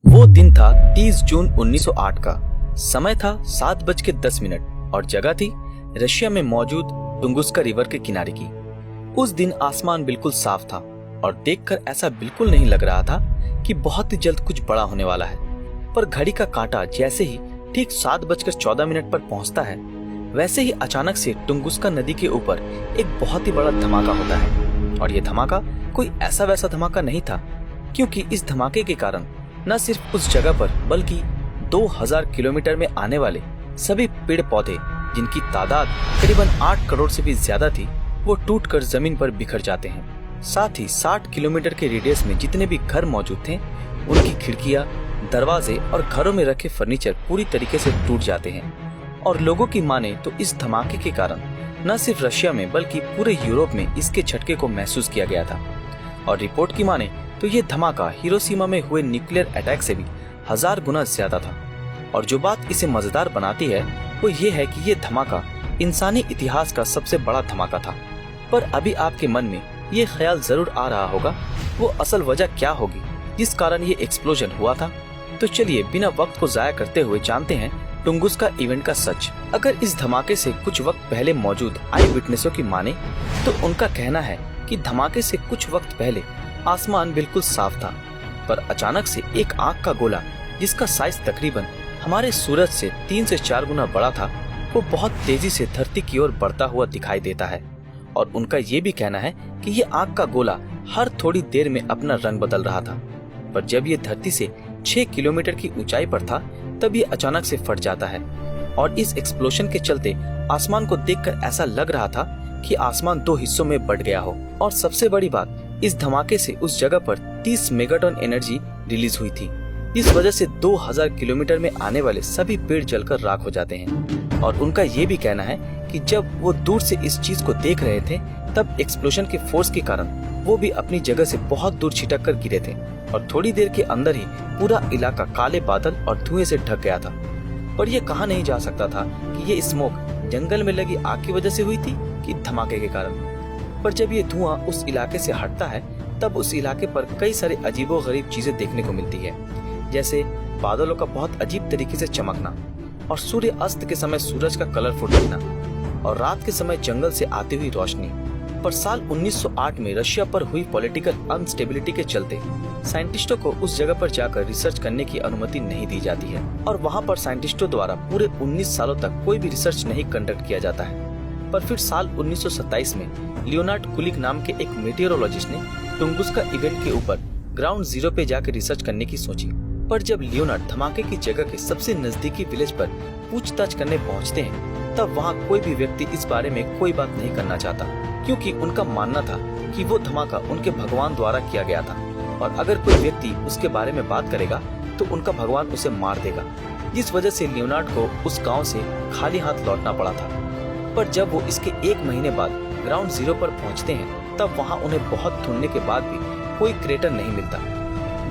वो दिन था 30 जून 1908 का। समय था 7:10 और जगह थी रशिया में मौजूद टुंगुस्का रिवर के किनारे की। उस दिन आसमान बिल्कुल साफ था और देखकर ऐसा बिल्कुल नहीं लग रहा था कि बहुत ही जल्द कुछ बड़ा होने वाला है। पर घड़ी का कांटा जैसे ही ठीक 7:14 पर पहुंचता है, वैसे ही अचानक से टुंगुस्का नदी के ऊपर एक बहुत ही बड़ा धमाका होता है। और ये धमाका कोई ऐसा वैसा धमाका नहीं था, क्योंकि इस धमाके के कारण न सिर्फ उस जगह पर बल्कि 2000 किलोमीटर में आने वाले सभी पेड़ पौधे, जिनकी तादाद करीबन 8 करोड़ से भी ज्यादा थी, वो टूटकर जमीन पर बिखर जाते हैं। साथ ही 60 किलोमीटर के रेडियस में जितने भी घर मौजूद थे, उनकी खिड़कियां, दरवाजे और घरों में रखे फर्नीचर पूरी तरीके से टूट जाते हैं। और लोगों की माने तो इस धमाके के कारण न सिर्फ रशिया में बल्कि पूरे यूरोप में इसके झटके को महसूस किया गया था। और रिपोर्ट की माने तो ये धमाका हिरोशिमा में हुए न्यूक्लियर अटैक से भी 1000 गुना ज्यादा था। और जो बात इसे मजेदार बनाती है वो ये है कि ये धमाका इंसानी इतिहास का सबसे बड़ा धमाका था। पर अभी आपके मन में ये ख्याल जरूर आ रहा होगा, वो असल वजह क्या होगी जिस कारण ये एक्सप्लोजन हुआ था। तो चलिए बिना वक्त को जाया करते हुए जानते हैं टुंगुस्का इवेंट का सच। अगर इस धमाके से कुछ वक्त पहले मौजूद आई विटनेसों की माने तो उनका कहना है कि धमाके से कुछ वक्त पहले आसमान बिल्कुल साफ था, पर अचानक से एक आग का गोला, जिसका साइज तकरीबन हमारे सूरज से 3 से 4 गुना बड़ा था, वो बहुत तेजी से धरती की ओर बढ़ता हुआ दिखाई देता है। और उनका ये भी कहना है कि ये आग का गोला हर थोड़ी देर में अपना रंग बदल रहा था। पर जब ये धरती से 6 किलोमीटर की ऊंचाई पर था, तब ये अचानक से फट जाता है। और इस एक्सप्लोजन के चलते आसमान को देखकर ऐसा लग रहा था कि आसमान 2 हिस्सों में बंट गया हो। और सबसे बड़ी बात, इस धमाके से उस जगह पर 30 मेगाटन एनर्जी रिलीज हुई थी। इस वजह से 2000 किलोमीटर में आने वाले सभी पेड़ जलकर राख हो जाते हैं। और उनका ये भी कहना है कि जब वो दूर से इस चीज को देख रहे थे, तब एक्सप्लोजन के फोर्स के कारण वो भी अपनी जगह से बहुत दूर छिटक कर गिरे थे। और थोड़ी देर के अंदर ही पूरा इलाका काले बादल और धुएं से ढक गया था। पर यह कहा नहीं जा सकता था कि ये स्मोक जंगल में लगी आग की वजह से हुई थी कि धमाके के कारण। पर जब ये धुआं उस इलाके से हटता है, तब उस इलाके पर कई सारे अजीबोगरीब चीजें देखने को मिलती है, जैसे बादलों का बहुत अजीब तरीके से चमकना, और सूर्य अस्त के समय सूरज का कलरफुल दिखना, और रात के समय जंगल से आती हुई रोशनी। पर साल 1908 में रशिया पर हुई पॉलिटिकल अनस्टेबिलिटी के चलते साइंटिस्टों को उस जगह पर जाकर रिसर्च करने की अनुमति नहीं दी जाती है। और वहाँ पर साइंटिस्टों द्वारा पूरे 19 सालों तक कोई भी रिसर्च नहीं कंडक्ट किया जाता है। पर फिर साल 1927 में लियोनार्ड कुलिक नाम के एक मेटेरोलॉजिस्ट ने टुंगुस्का इवेंट के ऊपर ग्राउंड जीरो पे जाकर रिसर्च करने की सोची। पर जब लियोनार्ड धमाके की जगह के सबसे नजदीकी विलेज पर पूछताछ करने पहुंचते हैं, तब वहां कोई भी व्यक्ति इस बारे में कोई बात नहीं करना चाहता, क्योंकि उनका मानना था कि वो धमाका उनके भगवान द्वारा किया गया था, और अगर कोई व्यक्ति उसके बारे में बात करेगा तो उनका भगवान उसे मार देगा। जिस वजह से लियोनार्ड को उस गाँव से खाली हाथ लौटना पड़ा था। पर जब वो इसके 1 महीने बाद ग्राउंड जीरो पर पहुंचते हैं, तब वहां उन्हें बहुत ढूंढने के बाद भी कोई क्रेटर नहीं मिलता।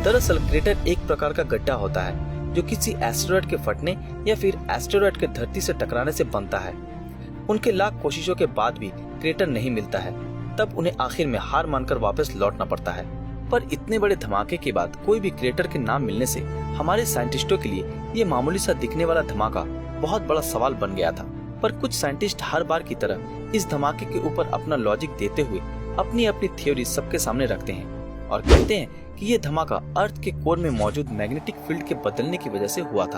दरअसल क्रेटर एक प्रकार का गड्ढा होता है जो किसी एस्टेरॉयड के फटने या फिर एस्टेरॉयड के धरती से टकराने से बनता है। उनके लाख कोशिशों के बाद भी क्रेटर नहीं मिलता है, तब उन्हें आखिर में हार मानकर वापस लौटना पड़ता है। पर इतने बड़े धमाके के बाद कोई भी क्रेटर के नाम मिलने से हमारे साइंटिस्टों के लिए ये मामूली सा दिखने वाला धमाका बहुत बड़ा सवाल बन गया था। पर कुछ साइंटिस्ट हर बार की तरह इस धमाके के ऊपर अपना लॉजिक देते हुए अपनी अपनी थ्योरी सबके सामने रखते हैं और कहते हैं कि ये धमाका अर्थ के कोर में मौजूद मैग्नेटिक फील्ड के बदलने की वजह से हुआ था।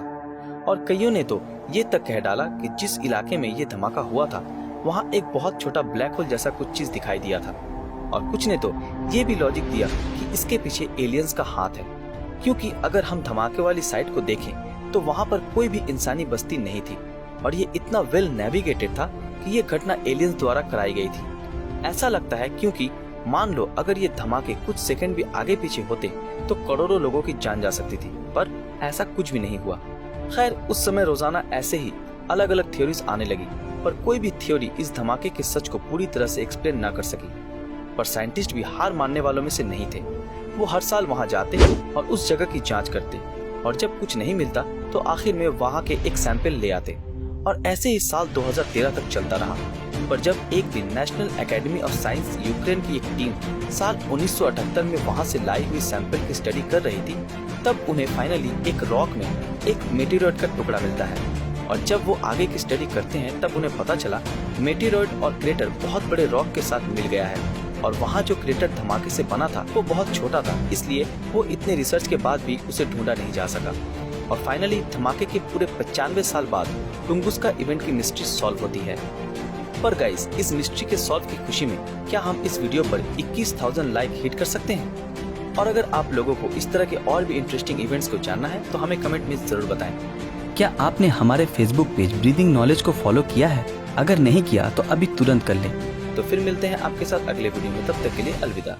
और कईयों ने तो ये तक कह डाला कि जिस इलाके में ये धमाका हुआ था, वहाँ एक बहुत छोटा ब्लैक होल जैसा कुछ चीज दिखाई दिया था। और कुछ ने तो ये भी लॉजिक दिया कि इसके पीछे एलियंस का हाथ है, क्योंकि अगर हम धमाके वाली साइट को देखें तो वहाँ पर कोई भी इंसानी बस्ती नहीं थी, और ये इतना वेल नेविगेटेड था कि ये घटना एलियंस द्वारा कराई गई थी। ऐसा लगता है क्योंकि मान लो अगर ये धमाके कुछ सेकंड भी आगे पीछे होते तो करोड़ों लोगों की जान जा सकती थी, पर ऐसा कुछ भी नहीं हुआ। खैर, उस समय रोजाना ऐसे ही अलग अलग थ्योरीज आने लगी, पर कोई भी थ्योरी इस धमाके के सच को पूरी तरह से एक्सप्लेन ना कर सकी। पर साइंटिस्ट भी हार मानने वालों में से नहीं थे। वो हर साल वहाँ जाते और उस जगह की जाँच करते, और जब कुछ नहीं मिलता तो आखिर में वहाँ के एक सैंपल ले आते और ऐसे ही साल 2013 तक चलता रहा। पर जब एक दिन national academy of science Ukraine की एक टीम साल 1978 में वहां से लाई हुई सैंपल की स्टडी कर रही थी, तब उन्हें फाइनली एक रॉक में एक मेटेरॉइड का टुकड़ा मिलता है। और जब वो आगे की स्टडी करते हैं तब उन्हें पता चला मेटेरॉइड और क्रेटर बहुत बड़े रॉक के साथ मिल गया है और वहाँ जो क्रेटर धमाके से बना था वो बहुत छोटा था, इसलिए वो इतने रिसर्च के बाद भी उसे ढूंढा नहीं जा सका। और फाइनली धमाके के पूरे 95 साल बाद टुंगुस्का इवेंट की मिस्ट्री सॉल्व होती है। पर गाइस, इस मिस्ट्री के सॉल्व की खुशी में क्या हम इस वीडियो पर 21,000 लाइक हिट कर सकते हैं? और अगर आप लोगों को इस तरह के और भी इंटरेस्टिंग इवेंट्स को जानना है तो हमें कमेंट में जरूर बताएं। क्या आपने हमारे फेसबुक पेज ब्रीदिंग नॉलेज को फॉलो किया है? अगर नहीं किया तो अभी तुरंत कर लें। तो फिर मिलते हैं आपके साथ अगले वीडियो में, तब तक के लिए अलविदा।